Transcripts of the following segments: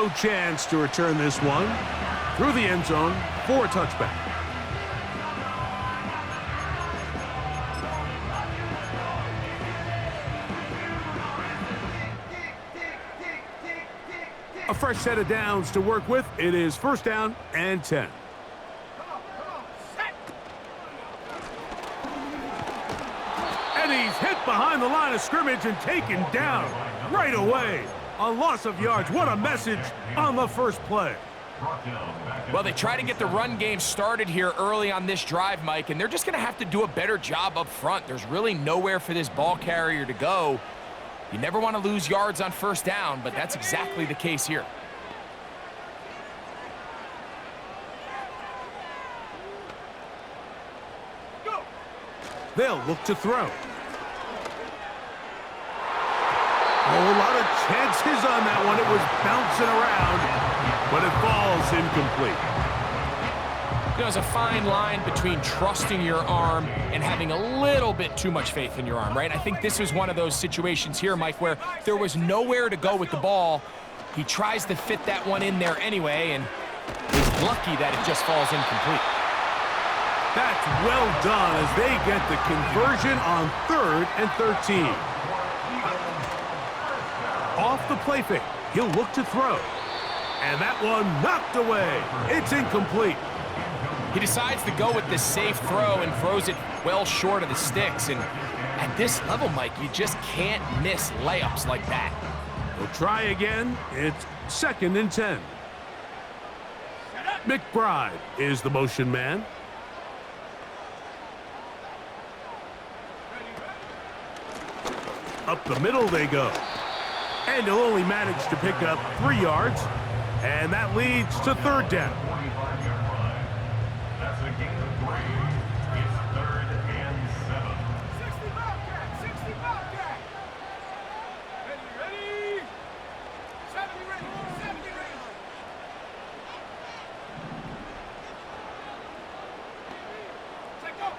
No chance to return this one through the end zone for a touchback. A fresh set of downs to work with. It is first down and 10. And he's hit behind the line of scrimmage and taken down right away. A loss of yards. What a message on the first play. Well, they try to get the run game started here early on this drive, Mike, and they're just going to have to do a better job up front. There's really nowhere for this ball carrier to go. You never want to lose yards on first down, but that's exactly the case here. They'll look to throw. Oh, a lot of chances on that one. It was bouncing around, but it falls incomplete. There's a fine line between trusting your arm and having a little bit too much faith in your arm, right? I think this was one of those situations here, Mike, where there was nowhere to go with the ball. He tries to fit that one in there anyway, and is lucky that it just falls incomplete. That's well done as they get the conversion on 3rd and 13. Off the play fake, he'll look to throw. And that one knocked away. It's incomplete. He decides to go with the safe throw and throws it well short of the sticks. And at this level, Mike, you just can't miss layups like that. We'll try again. It's 2nd and 10. McBride is the motion man. Up the middle they go. And he'll only manage to pick up 3 yards. And that leads to 3rd down. That's a gain of 3. It's 3rd and 7. 60 Bobcat! 60 Bobcat! Ready? 70 ready! 70 ready! Take go!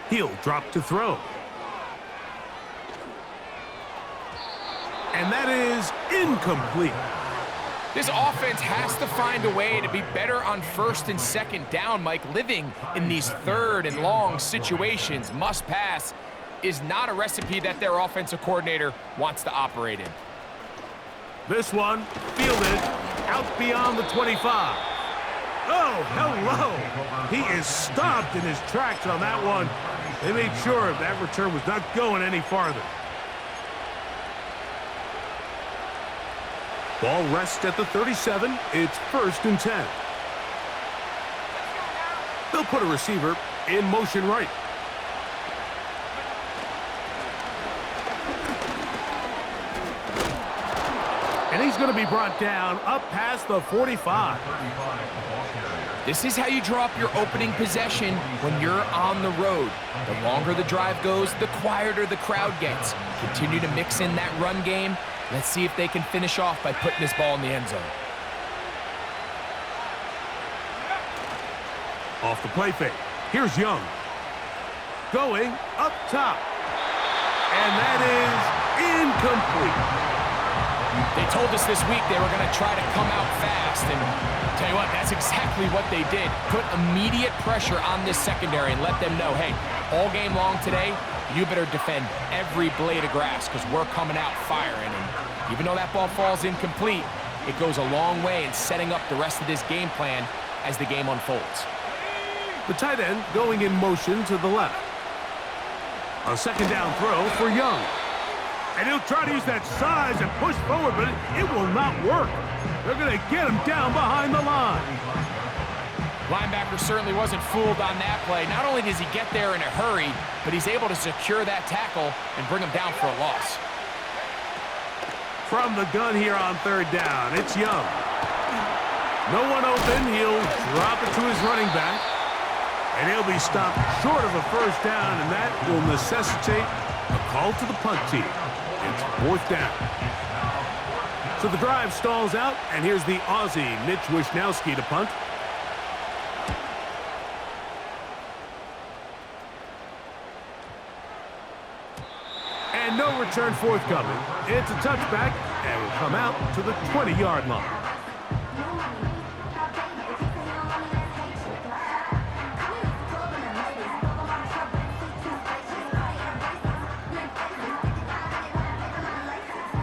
He'll drop to throw. And that is incomplete. This offense has to find a way to be better on 1st and 2nd down, Mike. Living in these 3rd and long situations, must pass, is not a recipe that their offensive coordinator wants to operate in. This one fielded out beyond the 25. Oh, hello. He is stopped in his tracks on that one. They made sure that return was not going any farther. Ball rests at the 37. It's 1st and 10. They'll put a receiver in motion right. And he's going to be brought down up past the 45. This is how you draw up your opening possession when you're on the road. The longer the drive goes, the quieter the crowd gets. Continue to mix in that run game. Let's see if they can finish off by putting this ball in the end zone. Off the play fake. Here's Young. Going up top. And that is incomplete. They told us this week they were going to try to come out fast, and tell you what, that's exactly what they did. Put immediate pressure on this secondary and let them know, hey, all game long today, you better defend every blade of grass because we're coming out firing. And even though that ball falls incomplete, it goes a long way in setting up the rest of this game plan as the game unfolds. The tight end going in motion to the left. A 2nd down throw for Young. And he'll try to use that size and push forward, but it will not work. They're going to get him down behind the line. Linebacker certainly wasn't fooled on that play. Not only does he get there in a hurry, but he's able to secure that tackle and bring him down for a loss. From the gun here on 3rd down, it's Young. No one open. He'll drop it to his running back. And he'll be stopped short of a 1st down, and that will necessitate a call to the punt team. It's 4th down. So the drive stalls out, and here's the Aussie, Mitch Wishnowski, to punt. And no return forthcoming. It's a touchback, and will come out to the 20-yard line.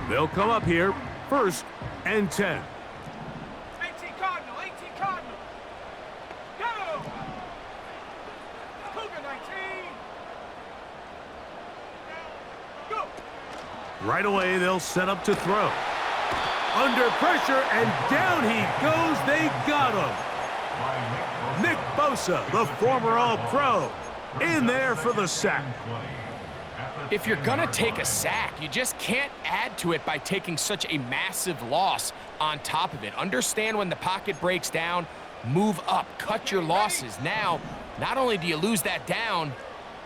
They'll come up here, 1st and 10. 18 Cardinal, 18 Cardinal. Go! Cougar 19. Go! Right away, they'll set up to throw. Under pressure, and down he goes. They got him. Nick Bosa, the former All-Pro, in there for the sack. If you're going to take a sack, you just can't add to it by taking such a massive loss on top of it. Understand when the pocket breaks down, move up, cut your losses. Now, not only do you lose that down,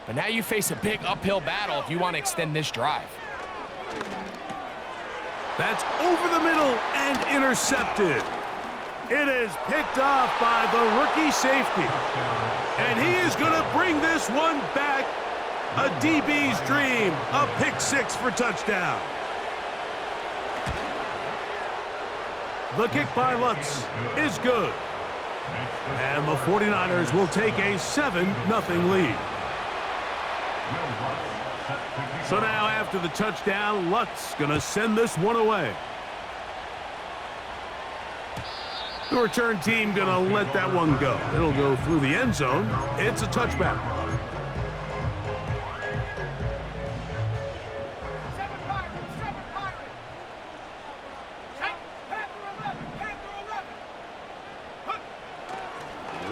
but now you face a big uphill battle if you want to extend this drive. That's over the middle and intercepted. It is picked off by the rookie safety. And he is going to bring this one back. A DB's dream, a pick 6 for touchdown. The kick by Lutz is good. And the 49ers will take a 7-0 lead. So now after the touchdown, Lutz gonna send this one away. The return team gonna let that one go. It'll go through the end zone. It's a touchback.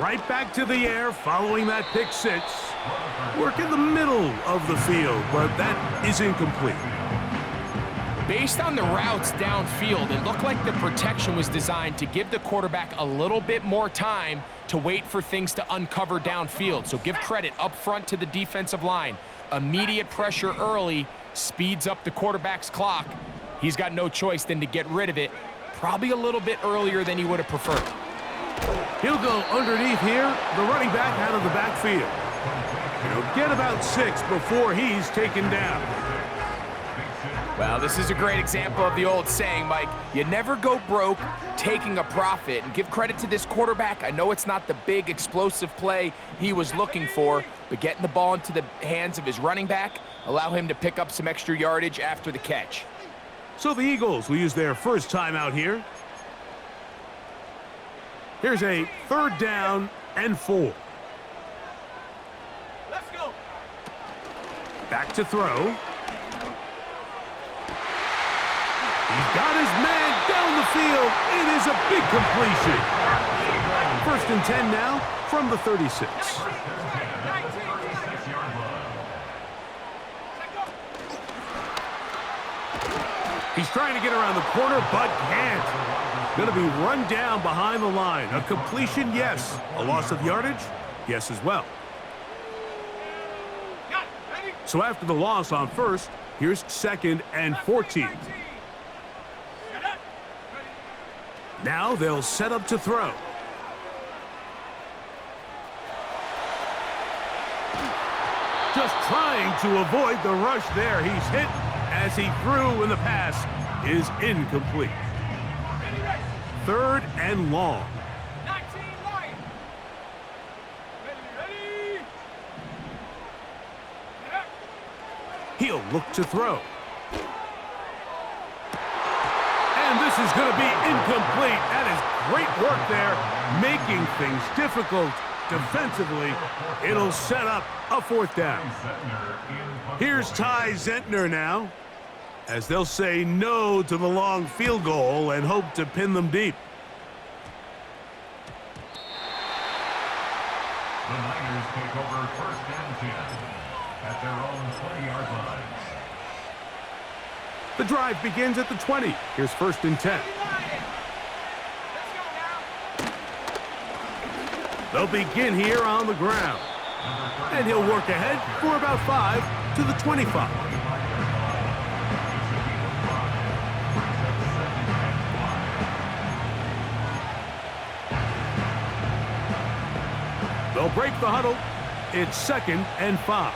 Right back to the air following that pick 6. Work in the middle of the field, but that is incomplete. Based on the routes downfield, it looked like the protection was designed to give the quarterback a little bit more time to wait for things to uncover downfield. So give credit up front to the defensive line. Immediate pressure early speeds up the quarterback's clock. He's got no choice than to get rid of it, probably a little bit earlier than he would have preferred. He'll go underneath here, the running back out of the backfield. He'll get about 6 before he's taken down. Well, this is a great example of the old saying, Mike. You never go broke taking a profit. And give credit to this quarterback. I know it's not the big explosive play he was looking for, but getting the ball into the hands of his running back, allow him to pick up some extra yardage after the catch. So the Eagles will use their first time out here. Here's a 3rd down and 4. Let's go. Back to throw. He's got his man down the field. It is a big completion. 1st and 10 now from the 36. He's trying to get around the corner, but can't. Going to be run down behind the line. A completion, yes. A loss of yardage, yes as well. So after the loss on 1st, here's 2nd and 14. Now they'll set up to throw. Just trying to avoid the rush there. He's hit as he threw, and the pass is incomplete. 3rd and long. 19 Lions. Ready. He'll look to throw. And this is going to be incomplete. That is great work there, making things difficult defensively. It'll set up a 4th down. Here's Ty Zentner now, as they'll say no to the long field goal and hope to pin them deep. The Niners take over 1st and 10 at their own 20-yard line. The drive begins at the 20. Here's 1st and 10. They'll begin here on the ground. And he'll work ahead for about 5 to the 25. They'll break the huddle. It's 2nd and 5.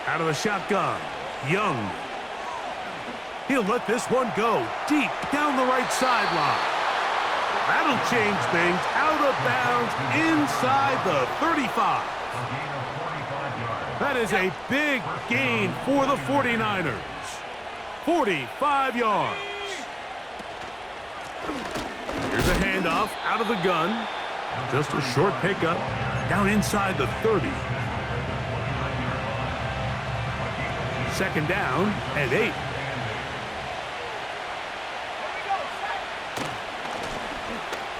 Out of the shotgun, Young. He'll let this one go deep down the right sideline. That'll change things. Out of bounds inside the 35. That is a big gain for the 49ers. 45 yards. Here's a handoff out of the gun. Just a short pickup down inside the 30. Second down and 8.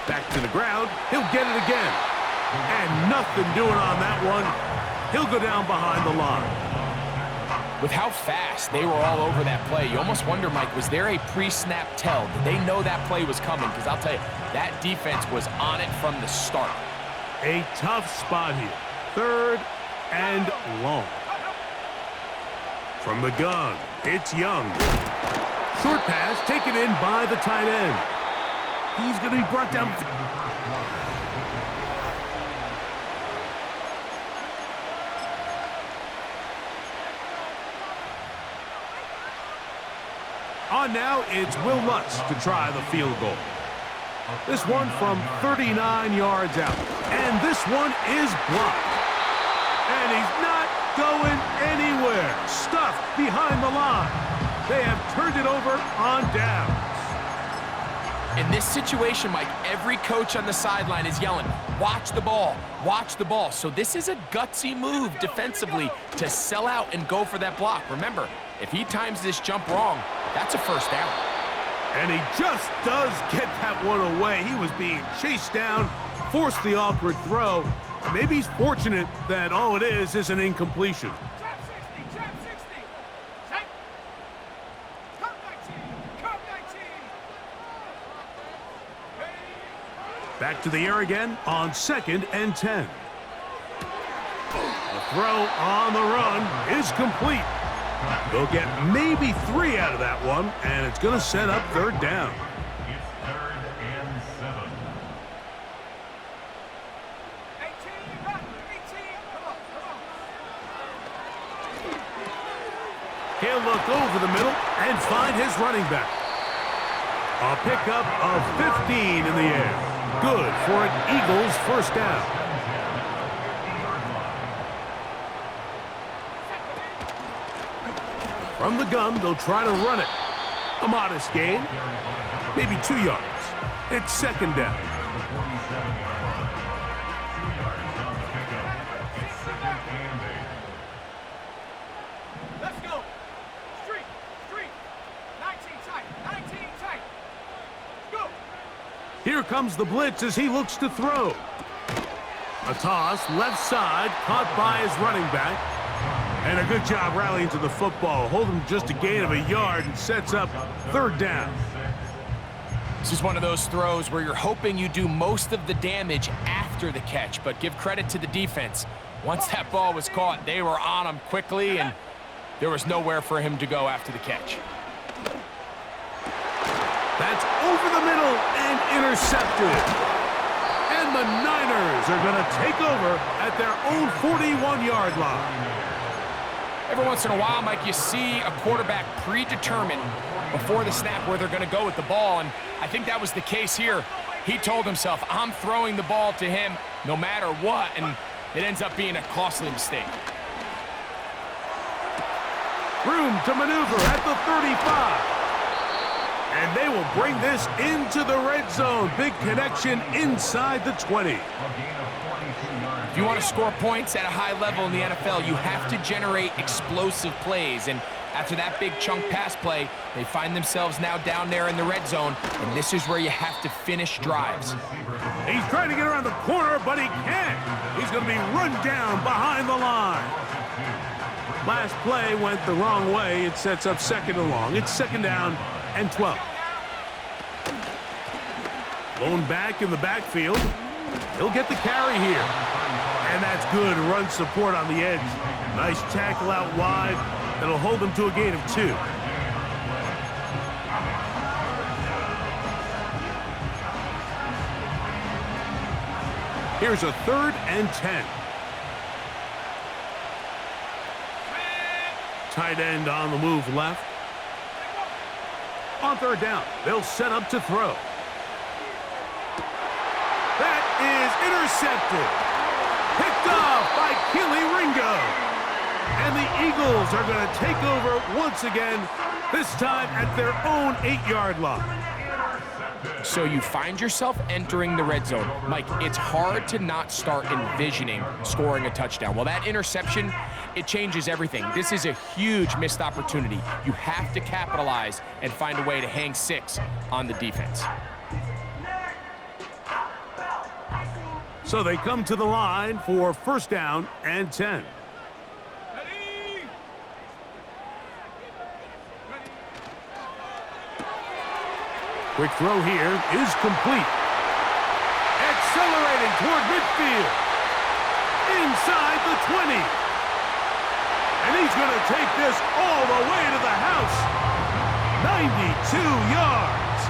Back to the ground. He'll get it again. And nothing doing on that one. He'll go down behind the line. With how fast they were all over that play, you almost wonder, Mike, was there a pre-snap tell? Did they know that play was coming? Because I'll tell you, that defense was on it from the start. A tough spot here. Third and long. From the gun, it's Young. Short pass taken in by the tight end. He's going to be brought down. On now, it's Will Lutz to try the field goal. This one from 39 yards out. And this one is blocked. And he's not going anywhere. Stuffed behind the line. They have turned it over on downs. In this situation, Mike, every coach on the sideline is yelling, watch the ball, watch the ball. So this is a gutsy move defensively to sell out and go for that block. Remember, if he times this jump wrong, that's a first down. And he just does get that one away. He was being chased down, forced the awkward throw. Maybe he's fortunate that all it is an incompletion. Back to the air again on 2nd and 10. The throw on the run is complete. They'll get maybe 3 out of that one, and it's going to set up 3rd down. It's 3rd and 7. 18, He'll look over the middle and find his running back. A pickup of 15 in the air. Good for an Eagles first down. From the gun, they'll try to run it. A modest gain, maybe 2 yards. It's 2nd down. Let's go. Street. 19 tight. Go. Here comes the blitz as he looks to throw. A toss, left side, caught by his running back. And a good job rallying to the football. Holding just a gain of a yard and sets up 3rd down. This is one of those throws where you're hoping you do most of the damage after the catch, but give credit to the defense. Once that ball was caught, they were on him quickly, and there was nowhere for him to go after the catch. That's over the middle and intercepted. And the Niners are going to take over at their own 41-yard line. Every once in a while, Mike, you see a quarterback predetermine before the snap where they're going to go with the ball, and I think that was the case here. He told himself, I'm throwing the ball to him no matter what, and it ends up being a costly mistake. Room to maneuver at the 35. And they will bring this into the red zone. Big connection inside the 20. If you want to score points at a high level in the NFL, you have to generate explosive plays. And after that big chunk pass play, they find themselves now down there in the red zone. And this is where you have to finish drives. He's trying to get around the corner, but he can't. He's going to be run down behind the line. Last play went the wrong way. It sets up 2nd and long. It's 2nd down and 12. Blown back in the backfield. He'll get the carry here. And that's good run support on the edge. Nice tackle out wide. That'll hold him to a gain of 2. Here's a 3rd and 10. Tight end on the move left. On third down, they'll set up to throw. That is intercepted. Picked off by Keely Ringo. And the Eagles are going to take over once again, this time at their own 8-yard line. So you find yourself entering the red zone. Mike, it's hard to not start envisioning scoring a touchdown. Well, that interception, it changes everything. This is a huge missed opportunity. You have to capitalize and find a way to hang 6 on the defense. So they come to the line for first down and 10. Quick throw here is complete. Accelerating toward midfield. Inside the 20. And he's going to take this all the way to the house. 92 yards.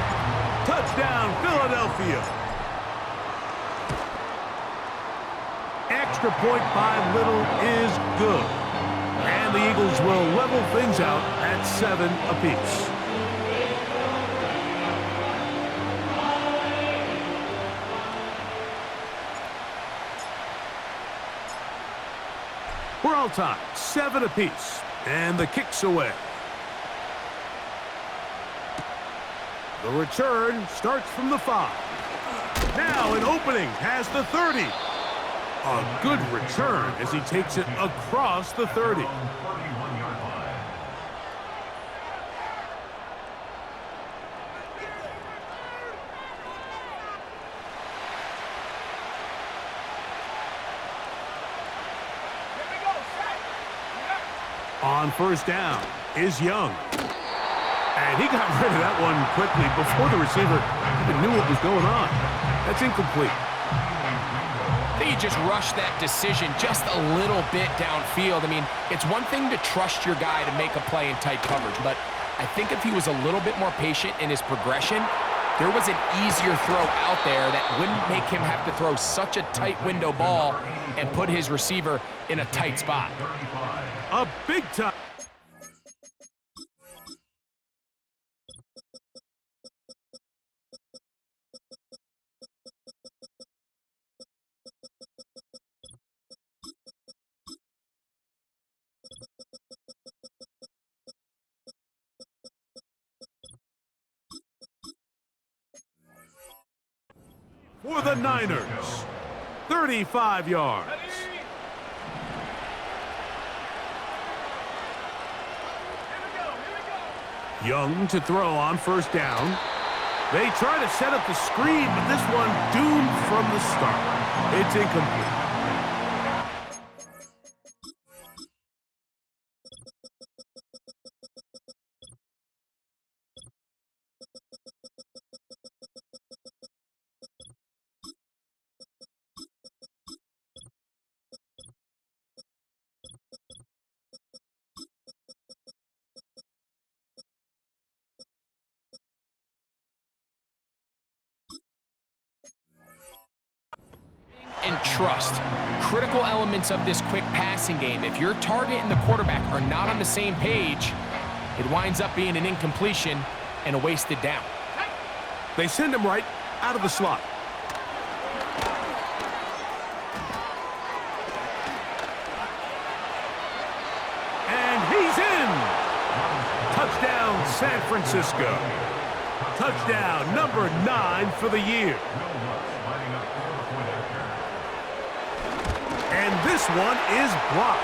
Touchdown, Philadelphia. Extra point by Little is good. And the Eagles will level things out at 7 apiece. We're all tied, 7 apiece, and the kick's away. The return starts from the 5. Now an opening has the 30. A good return as he takes it across the 30. On first down is Young. And he got rid of that one quickly before the receiver even knew what was going on. That's incomplete. I think he just rushed that decision just a little bit downfield. I mean, it's one thing to trust your guy to make a play in tight coverage, but I think if he was a little bit more patient in his progression, there was an easier throw out there that wouldn't make him have to throw such a tight window ball and put his receiver in a tight spot. A big time. For the Niners, 35 yards. Young to throw on first down. They try to set up the screen, but this one doomed from the start. It's incomplete. And trust, critical elements of this quick passing game. If your target and the quarterback are not on the same page, it winds up being an incompletion and a wasted down. They send him right out of the slot. And he's in! Touchdown, San Francisco. Touchdown number 9 for the year. And this one is blocked.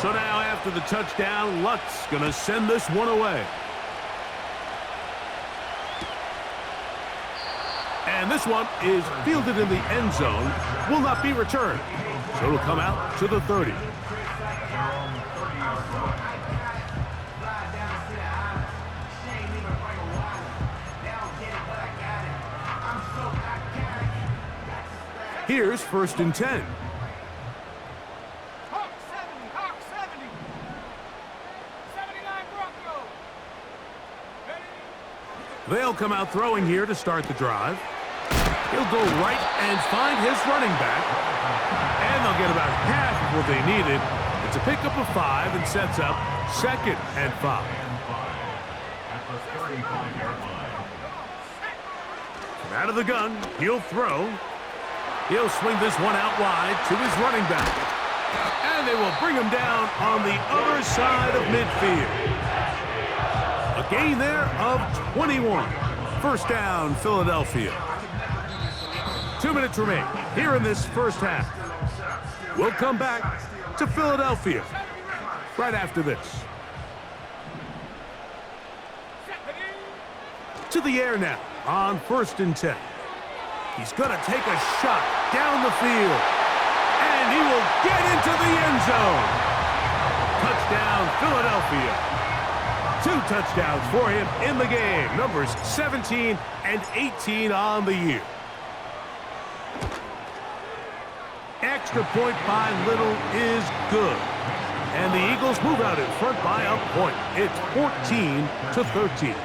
So now after the touchdown, Luck's going to send this one away. And this one is fielded in the end zone, will not be returned. So it'll come out to the 30. Here's first and 10. Hawk 70, Hawk 70. 79 Bronco. Ready? They'll come out throwing here to start the drive. He'll go right and find his running back. And they'll get about half of what they needed. It's a pickup of 5 and sets up 2nd and 5. At the 35-yard line. Out of the gun, he'll throw. He'll swing this one out wide to his running back. And they will bring him down on the other side of midfield. A gain there of 21. First down, Philadelphia. 2 minutes remain here in this first half. We'll come back to Philadelphia right after this. To the air now on 1st and 10. He's going to take a shot down the field. And he will get into the end zone. Touchdown, Philadelphia. 2 touchdowns for him in the game. Numbers 17 and 18 on the year. Extra point by Little is good. And the Eagles move out in front by a point. It's 14-13.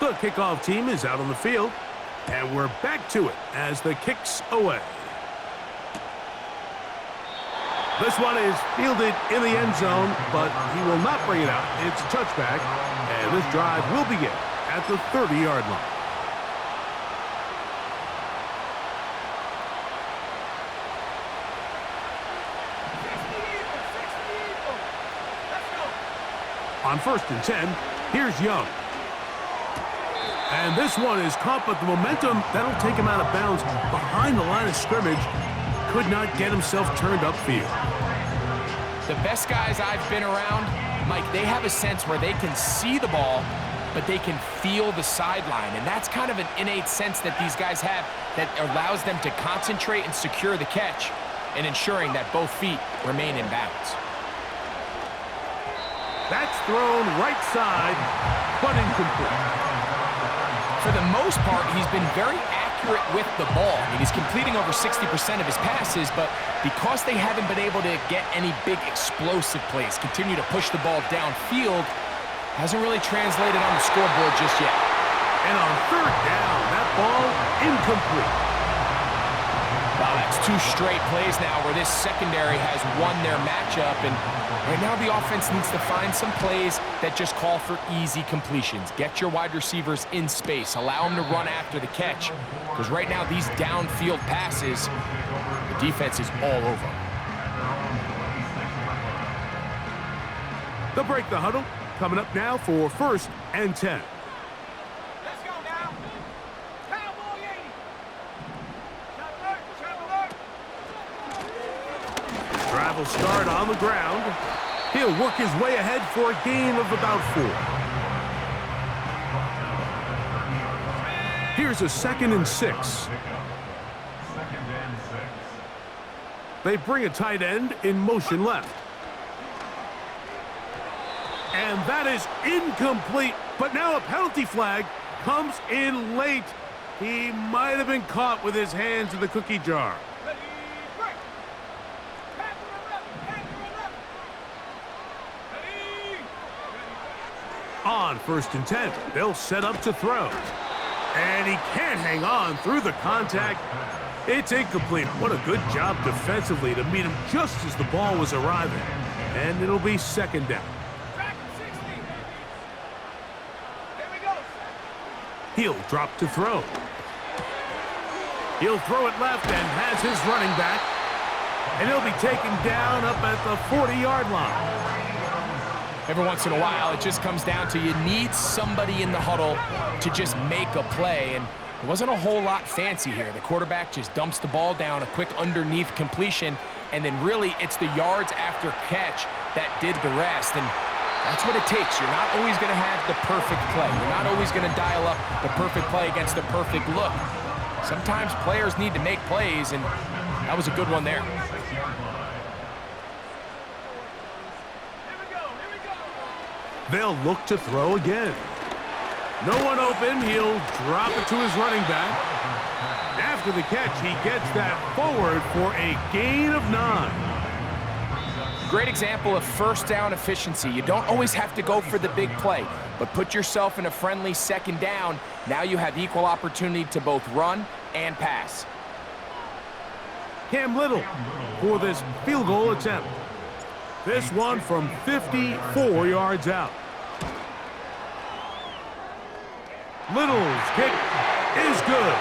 The kickoff team is out on the field. And we're back to it as the kick's away. This one is fielded in the end zone, but he will not bring it out. It's a touchback, and this drive will begin at the 30-yard line. On 1st and 10, here's Young. And this one is caught, but the momentum, that'll take him out of bounds behind the line of scrimmage. Could not get himself turned upfield. The best guys I've been around, Mike, they have a sense where they can see the ball, but they can feel the sideline. And that's kind of an innate sense that these guys have that allows them to concentrate and secure the catch and ensuring that both feet remain in bounds. That's thrown right side, but incomplete. For the most part, he's been very accurate with the ball. I mean, he's completing over 60% of his passes, but because they haven't been able to get any big explosive plays, continue to push the ball downfield, hasn't really translated on the scoreboard just yet. And on 3rd down, that ball incomplete. Wow, that's 2 straight plays now where this secondary has won their matchup, and right now the offense needs to find some plays that just call for easy completions. Get your wide receivers in space. Allow them to run after the catch, because right now these downfield passes, the defense is all over. They'll break the huddle. Coming up now for 1st and 10. Let's go now. Cowboy 80. Drive will start on the ground. He'll work his way ahead for a gain of about 4. Here's a 2nd and 6. 2nd and 6. They bring a tight end in motion left. And that is incomplete. But now a penalty flag comes in late. He might have been caught with his hands in the cookie jar. Ready, break. Panther 11. Ready. On 1st and 10, they'll set up to throw. And he can't hang on through the contact. It's incomplete. What a good job defensively to meet him just as the ball was arriving. And it'll be 2nd down. Track 60. Here we go. He'll drop to throw. He'll throw it left and has his running back. And he'll be taken down up at the 40-yard line. Every once in a while, it just comes down to you need somebody in the huddle to just make a play. And it wasn't a whole lot fancy here. The quarterback just dumps the ball down, a quick underneath completion, and then really it's the yards after catch that did the rest. And that's what it takes. You're not always going to have the perfect play. You're not always going to dial up the perfect play against the perfect look. Sometimes players need to make plays, and that was a good one there. They'll look to throw again. No one open. He'll drop it to his running back. After the catch, he gets that forward for a gain of 9. Great example of 1st down efficiency. You don't always have to go for the big play. but put yourself in a friendly second down. Now you have equal opportunity to both run and pass. Cam Little for this field goal attempt. This one from 54 yards out. Little's kick is good.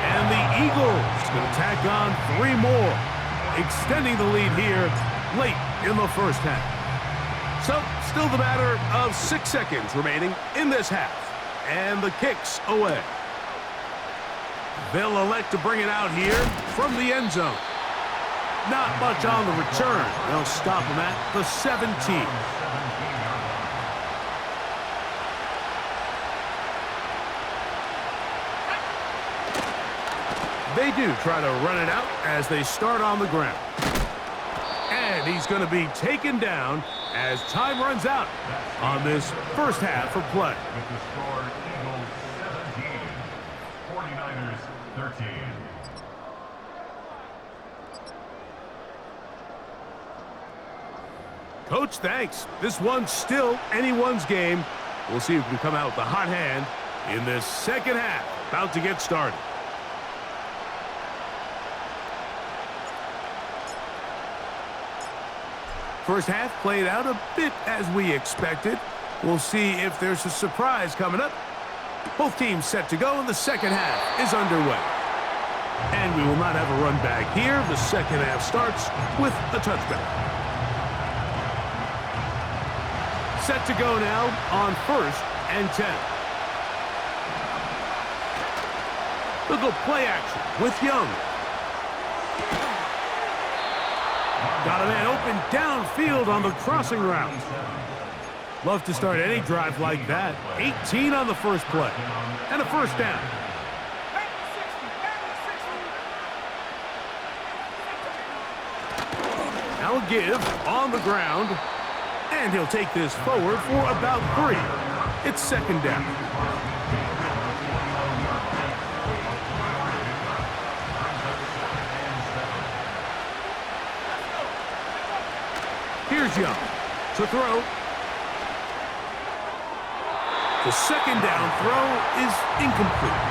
And the Eagles going to tack on 3 more, extending the lead here late in the first half. So, still the matter of 6 seconds remaining in this half. And the kick's away. They'll elect to bring it out here from the end zone. Not much on the return. They'll stop him at the 17. They do try to run it out as they start on the ground. And he's going to be taken down as time runs out on this first half of play. With the score, Eagles 17, 49ers 13. Coach, thanks. This one's still anyone's game. We'll see who can come out with the hot hand in this second half. About to get started. First half played out a bit as we expected. We'll see if there's a surprise coming up. Both teams set to go, and the second half is underway. And we will not have a run back here. The second half starts with a touchback. Set to go now on 1st and 10. They'll go play action with Young. Got a man open downfield on the crossing route. Love to start any drive like that. 18 on the first play. And a first down. Now a give on the ground. And he'll take this forward for about 3. It's second down. Here's Young to throw. The second down throw is incomplete.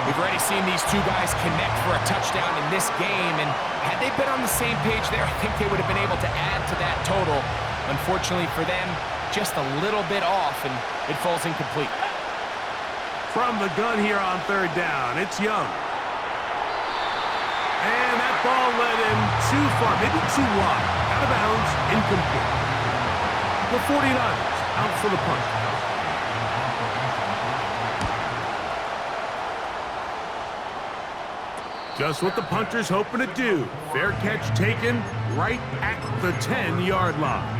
We've already seen these two guys connect for a touchdown in this game, and had they been on the same page there, I think they would have been able to add to that total. Unfortunately for them, just a little bit off, and it falls incomplete. From the gun here on 3rd down, it's Young. And that ball led him too far, maybe too wide. Out of bounds, incomplete. The 49ers out for the punt. Just what the punter's hoping to do. Fair catch taken right at the 10-yard line.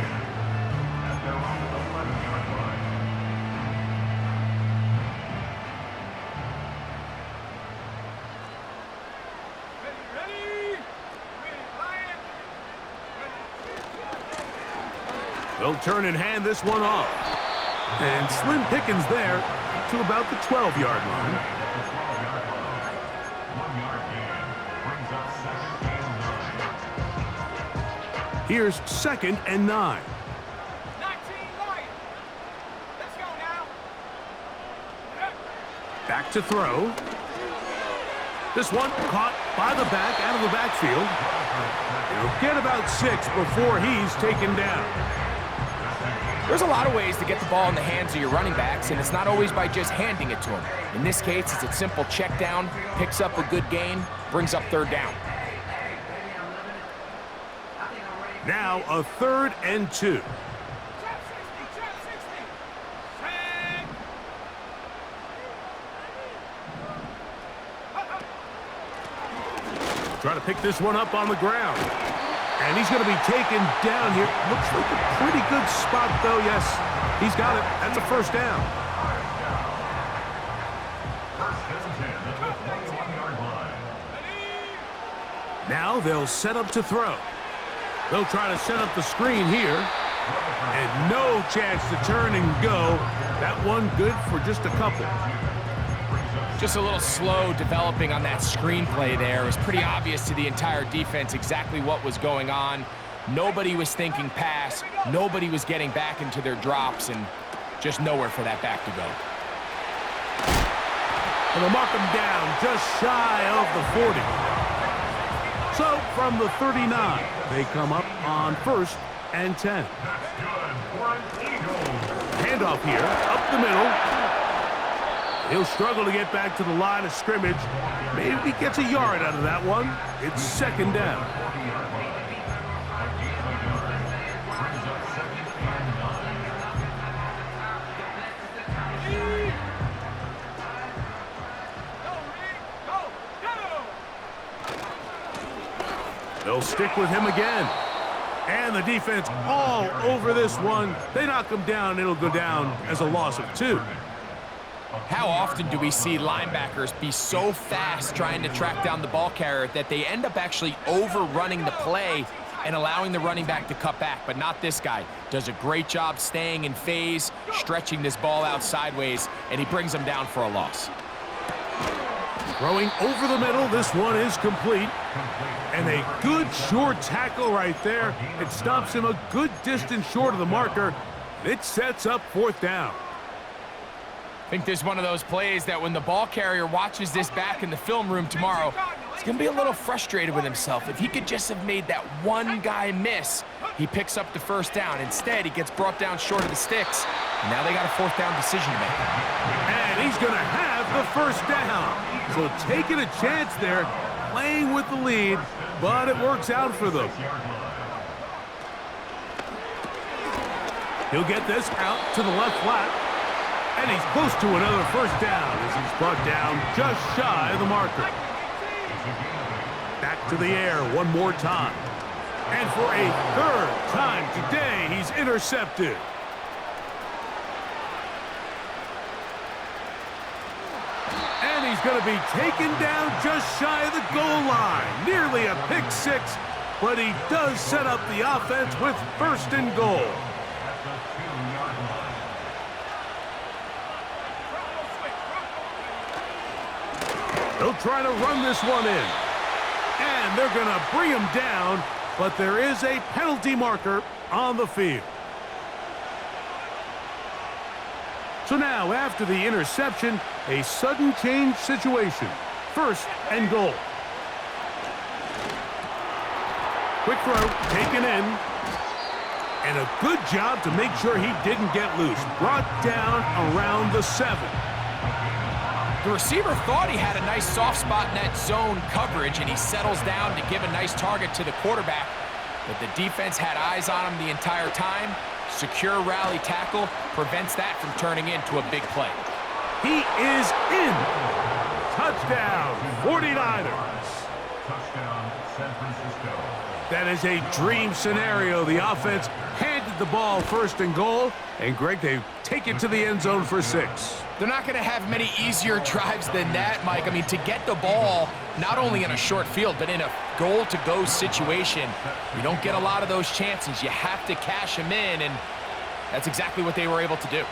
They'll turn and hand this one off. And slim pickings there to about the 12-yard line. Here's 2nd and 9. 19 Lions. Let's go now. Back to throw. This one caught by the back out of the backfield. He'll get about 6 before he's taken down. There's a lot of ways to get the ball in the hands of your running backs, and it's not always by just handing it to them. In this case, it's a simple check down, picks up a good gain, brings up 3rd down. Now a 3rd and 2. Trying to pick this one up on the ground. And he's going to be taken down here. Looks like a pretty good spot, though. Yes, he's got it. That's a first down. Now they'll set up to throw. They'll try to set up the screen here. And no chance to turn and go. That one good for just a couple. Just a little slow developing on that screenplay there. It was pretty obvious to the entire defense exactly what was going on. Nobody was thinking pass. Nobody was getting back into their drops, and Just nowhere for that back to go. And they'll mark him down just shy of the 40. So from the 39, they come up on 1st and 10. Handoff here, up the middle. He'll struggle to get back to the line of scrimmage. Maybe he gets a yard out of that one. It's 2nd down. They'll stick with him again. And the defense all over this one. They knock him down. It'll go down as a loss of 2. How often do we see linebackers be so fast trying to track down the ball carrier that they end up actually overrunning the play and allowing the running back to cut back? But not this guy. Does a great job staying in phase, stretching this ball out sideways, and he brings them down for a loss. Throwing over the middle, this one is complete. And a good short tackle right there. It stops him a good distance short of the marker. It sets up 4th down. I think this is one of those plays that when the ball carrier watches this back in the film room tomorrow, he's going to be a little frustrated with himself. If he could just have made that one guy miss, he picks up the 1st down. Instead, he gets brought down short of the sticks, and now they got a 4th down decision to make. And he's going to have the 1st down. So taking a chance there, playing with the lead, but it works out for them. He'll get this out to the left flat. And he's close to another 1st down as he's brought down just shy of the marker. Back to the air one more time. And for a 3rd time today, he's intercepted. And he's going to be taken down just shy of the goal line. Nearly a pick 6, but he does set up the offense with 1st and goal. They'll try to run this one in. And they're going to bring him down, but there is a penalty marker on the field. So now, after the interception, a sudden change situation. 1st and goal. Quick throw, taken in. And a good job to make sure he didn't get loose. Brought down around the 7. The receiver thought he had a nice soft spot in that zone coverage, and he settles down to give a nice target to the quarterback. But the defense had eyes on him the entire time. Secure rally tackle prevents that from turning into a big play. He is in. Touchdown, 49ers. Touchdown, San Francisco. That is a dream scenario. The offense handed the ball 1st and goal. And, Greg, they take it to the end zone for 6. They're not going to have many easier drives than that, Mike. I mean, to get the ball not only in a short field, but in a goal-to-go situation, you don't get a lot of those chances. You have to cash them in, and that's exactly what they were able to do.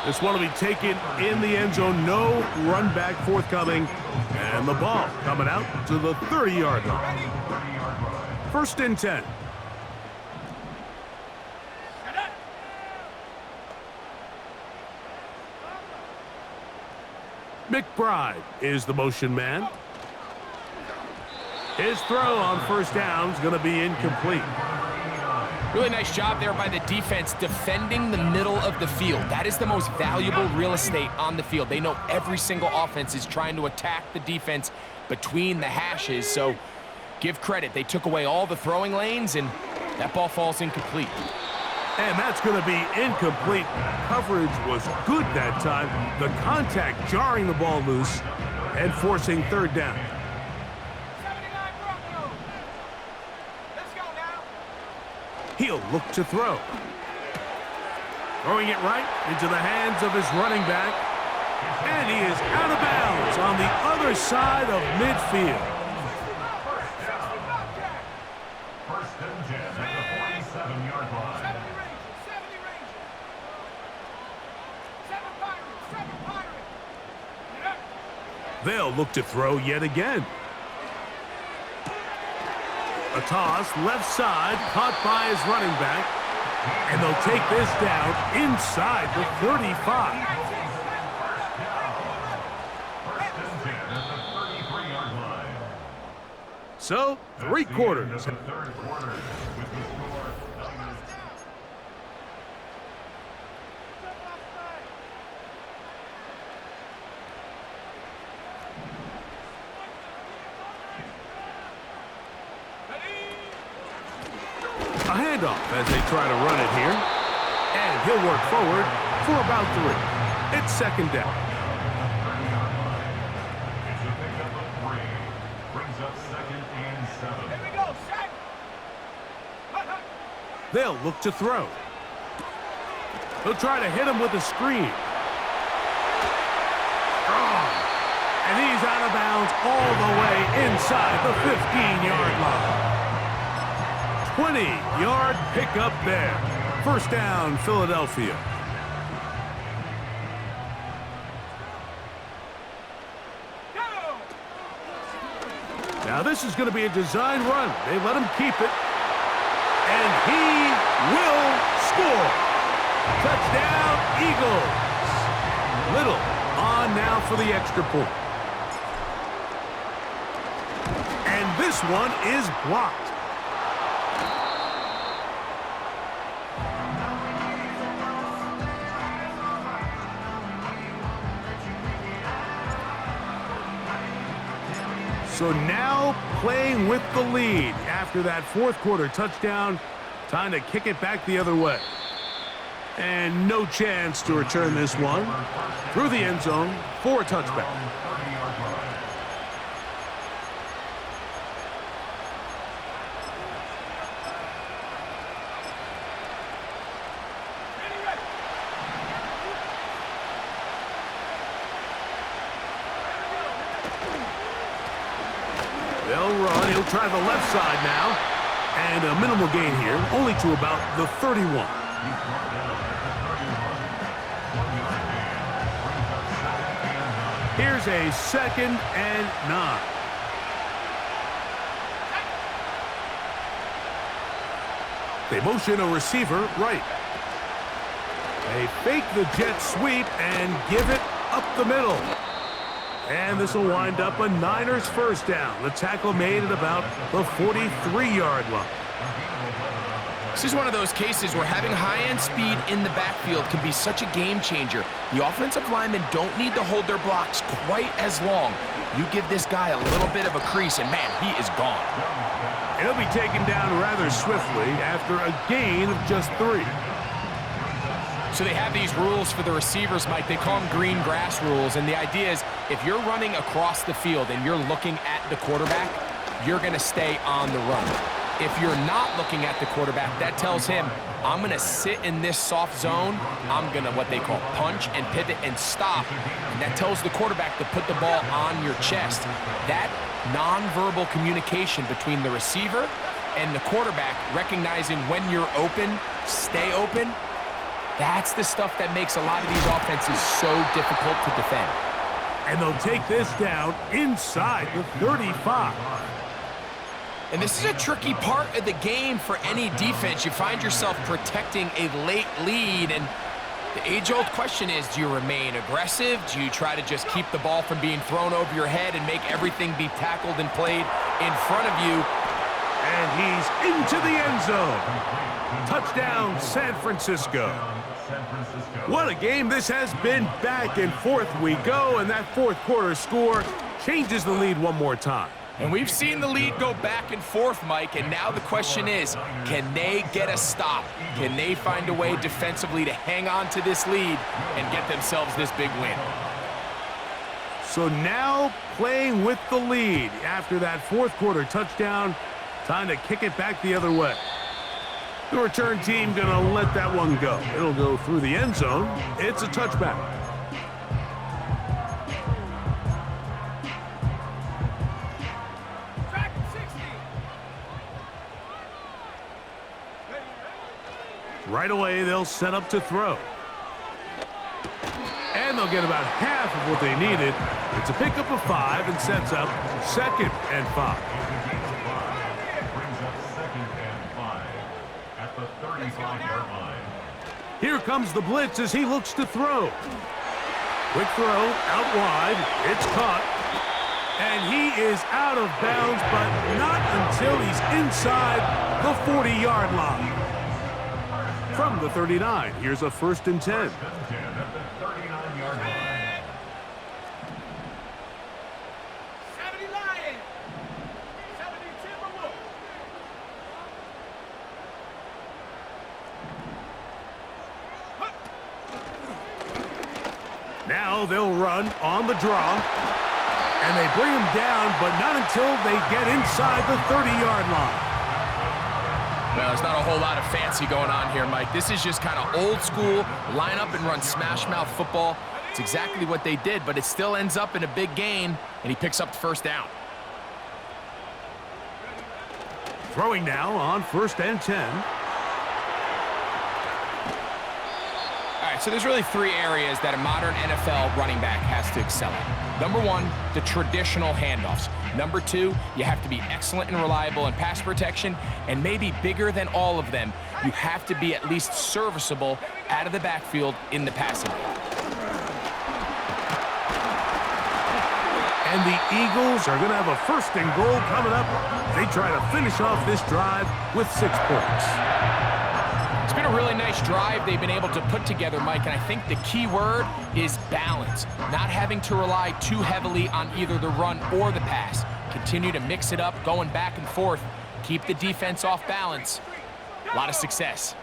This one will be taken in the end zone. No run back forthcoming. And the ball coming out to the 30-yard line. 1st and 10. McBride is the motion man. His throw on 1st down is going to be incomplete. Really nice job there by the defense defending the middle of the field. That is the most valuable real estate on the field. They know every single offense is trying to attack the defense between the hashes, so give credit. They took away all the throwing lanes, and that ball falls incomplete. And that's going to be incomplete. Coverage was good that time. The contact jarring the ball loose and forcing 3rd down. 79 Broncos. Let's go now. He'll look to throw. Throwing it right into the hands of his running back. And he is out of bounds on the other side of midfield. 1st and 10 at the 47-yard line. 70 Rangers. 7 Pirates. They'll look to throw yet again. A toss, left side, caught by his running back. And they'll take this down inside the 35. So, 3 quarters. A handoff as they try to run it here. And he'll work forward for about 3. It's second down. It's a pickup of 3. Brings up 2nd and 7. Here we go, set. They'll look to throw. They'll try to hit him with a screen. Strong. And he's out of bounds all the way inside the 15-yard line. 20-yard pickup there. First down, Philadelphia. Go! Now this is going to be a design run. They let him keep it. And he will score. Touchdown, Eagles. Little on now for the extra point. And this one is blocked. So now playing with the lead after that fourth quarter touchdown. Time to kick it back the other way. And no chance to return this one through the end zone for a touchback. They'll run. He'll try the left side now. And a minimal gain here, only to about the 31. Here's a 2nd and 9. They motion a receiver right. They fake the jet sweep and give it up the middle. And this will wind up a Niners first down. The tackle made at about the 43-yard line. This is one of those cases where having high-end speed in the backfield can be such a game changer. The offensive linemen don't need to hold their blocks quite as long. You give this guy a little bit of a crease, and man, he is gone. And he'll be taken down rather swiftly after a gain of just 3. So they have these rules for the receivers, Mike. They call them green grass rules, and the idea is if you're running across the field and you're looking at the quarterback, you're going to stay on the run. If you're not looking at the quarterback, that tells him, I'm going to sit in this soft zone. I'm going to what they call punch and pivot and stop. And that tells the quarterback to put the ball on your chest. That nonverbal communication between the receiver and the quarterback, recognizing when you're open, stay open, that's the stuff that makes a lot of these offenses so difficult to defend. And they'll take this down inside the 35. And this is a tricky part of the game for any defense. You find yourself protecting a late lead, and the age-old question is, do you remain aggressive? Do you try to just keep the ball from being thrown over your head and make everything be tackled and played in front of you? And he's into the end zone. Touchdown, San Francisco. What a game this has been. Back and forth we go, and that fourth quarter score changes the lead one more time. And we've seen the lead go back and forth, Mike, and now the question is, can they get a stop? Can they find a way defensively to hang on to this lead and get themselves this big win? So now playing with the lead after that fourth quarter touchdown, time to kick it back the other way. The return team going to let that one go. It'll go through the end zone. It's a touchback. Right away, they'll set up to throw. And they'll get about half of what they needed. It's a pickup of 5 and sets up 2nd and 5. 35-yard line. Here comes the blitz as he looks to throw. Quick throw, out wide. It's caught. And he is out of bounds, but not until he's inside the 40-yard line. From the 39, here's a 1st and 10. 1st and 10 at the 39-yard line. 70 Lions. 70 Timberwolves. Now they'll run on the draw. And they bring him down, but not until they get inside the 30-yard line. Well, there's not a whole lot of fancy going on here, Mike. This is just kind of old school, line up and run smash mouth football. It's exactly what they did, but it still ends up in a big gain, and he picks up the 1st down. Throwing now on 1st and 10. All right, so there's really 3 areas that a modern NFL running back has to excel at. Number 1, the traditional handoffs. Number 2, you have to be excellent and reliable in pass protection, and maybe bigger than all of them, you have to be at least serviceable out of the backfield in the passing game. And the Eagles are going to have a 1st and goal coming up. They try to finish off this drive with 6 points. It's been a really nice drive they've been able to put together, Mike, and I think the key word is balance. Not having to rely too heavily on either the run or the pass. Continue to mix it up, going back and forth. Keep the defense off balance. A lot of success.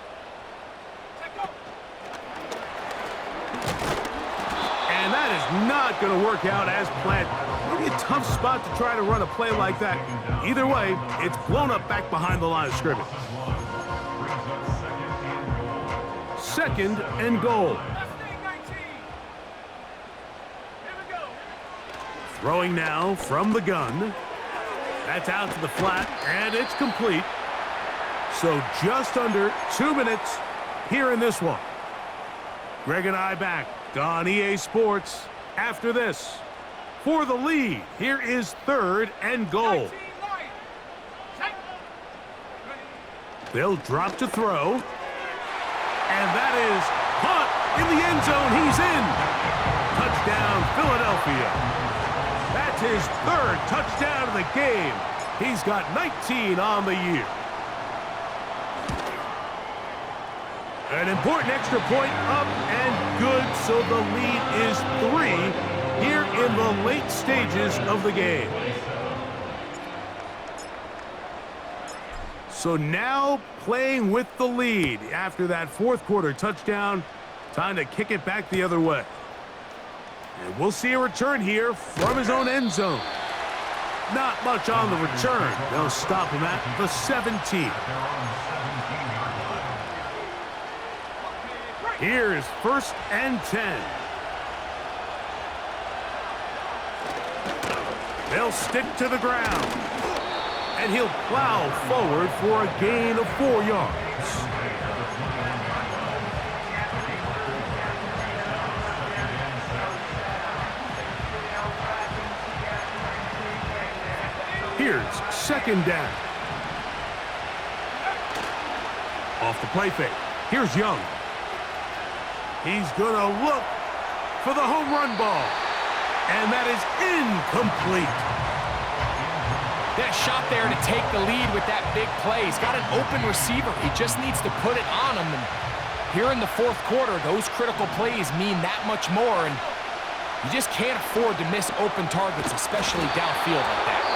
And that is not going to work out as planned. Maybe a tough spot to try to run a play like that. Either way, it's blown up back behind the line of scrimmage. 2nd and goal. Throwing now from the gun. That's out to the flat, and it's complete. So just under 2 minutes here in this one. Greg and I back on EA Sports after this. For the lead, here is 3rd and goal. They'll drop to throw. And that is caught in the end zone. He's in. Touchdown, Philadelphia. That's his 3rd touchdown of the game. He's got 19 on the year. An important extra point up and good, so the lead is 3 here in the late stages of the game. So now playing with the lead after that 4th quarter touchdown. Time to kick it back the other way. And we'll see a return here from his own end zone. Not much on the return. They'll stop him at the 17. Here's 1st and 10. They'll stick to the ground. And he'll plow forward for a gain of 4 yards. Here's 2nd down. Off the play fake. Here's Young. He's going to look for the home run ball. And that is incomplete. That shot there to take the lead with that big play. He's got an open receiver. He just needs to put it on him. And here in the 4th quarter, those critical plays mean that much more. And you just can't afford to miss open targets, especially downfield like that.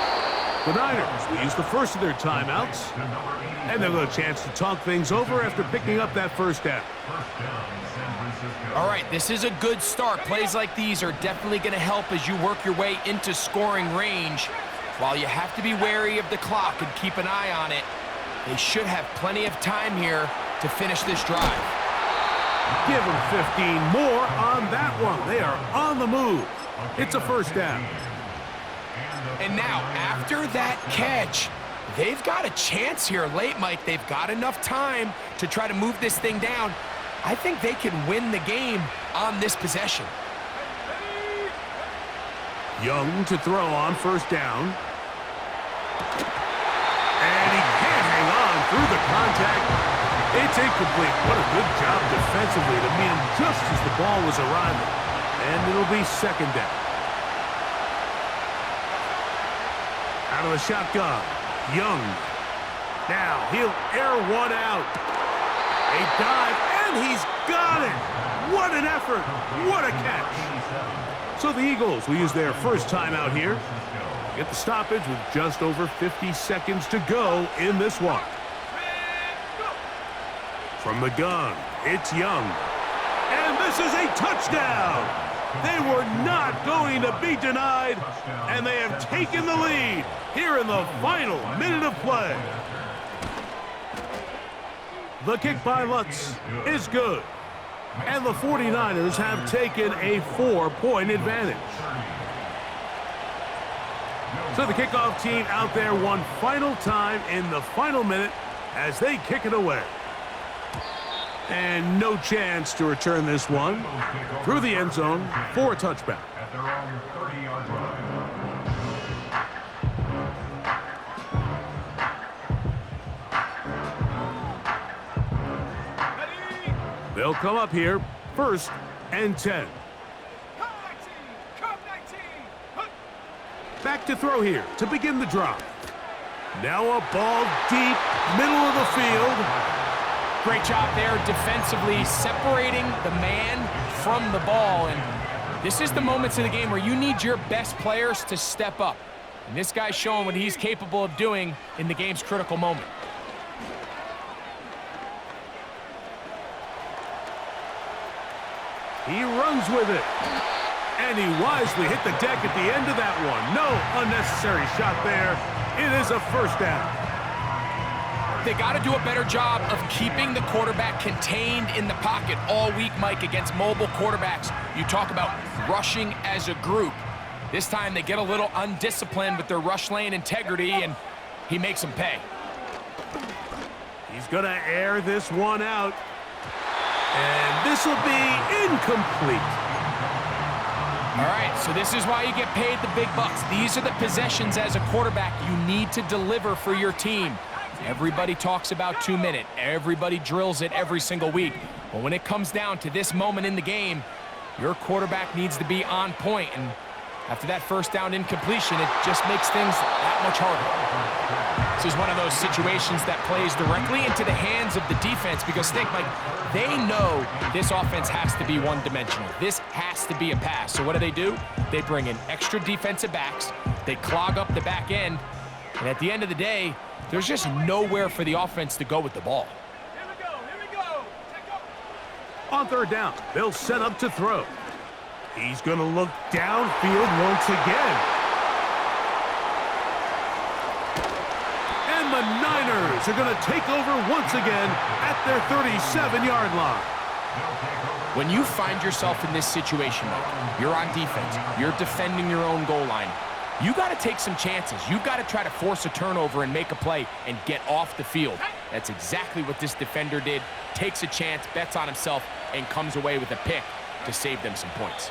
The Niners will use the first of their timeouts. And they'll get a chance to talk things over after picking up that 1st down. All right, this is a good start. Plays like these are definitely going to help as you work your way into scoring range. While you have to be wary of the clock and keep an eye on it, they should have plenty of time here to finish this drive. Give them 15 more on that one. They are on the move. It's a 1st down. And now, after that catch, they've got a chance here late, Mike. They've got enough time to try to move this thing down. I think they can win the game on this possession. Young to throw on 1st down. And he can't hang on through the contact. It's incomplete. What a good job defensively to meet him just as the ball was arriving. And it'll be second down. Out of the shotgun, Young. Now he'll air one out. A dive, and he's got it. What an effort. What a catch. So the Eagles will use their first time out here. Get the stoppage with just over 50 seconds to go in this one. From the gun, it's Young. And this is a touchdown. They were not going to be denied, and they have taken the lead here in the final minute of play. The kick by Lutz is good, and the 49ers have taken a 4-point advantage. So the kickoff team out there one final time in the final minute as they kick it away. And no chance to return this one through the end zone for a touchback. At their own 30-yard line. They'll come up here, 1st and 10. Back to throw here to begin the drive. Now a ball deep, middle of the field. Great job there defensively, separating the man from the ball. And this is the moments of the game where you need your best players to step up. And this guy's showing what he's capable of doing in the game's critical moment. He runs with it. And he wisely hit the deck at the end of that one. No unnecessary shot there. It is a first down. They got to do a better job of keeping the quarterback contained in the pocket all week, Mike, against mobile quarterbacks. You talk about rushing as a group. This time they get a little undisciplined with their rush lane integrity, and he makes them pay. He's going to air this one out. And this will be incomplete. All right, so this is why you get paid the big bucks. These are the possessions as a quarterback you need to deliver for your team. Everybody talks about 2-minute. Everybody drills it every single week. But when it comes down to this moment in the game, your quarterback needs to be on point. And after that first down incompletion, it just makes things that much harder. This is one of those situations that plays directly into the hands of the defense because think, Mike, they know this offense has to be one-dimensional. This has to be a pass. So what do? They bring in extra defensive backs. They clog up the back end. And at the end of the day, there's just nowhere for the offense to go with the ball. Here we go. On 3rd down, they'll set up to throw. He's going to look downfield once again. And the Niners are going to take over once again at their 37-yard line. When you find yourself in this situation, Mike, you're on defense, you're defending your own goal line, you got to take some chances. You've got to try to force a turnover and make a play and get off the field. That's exactly what this defender did. Takes a chance, bets on himself, and comes away with a pick to save them some points.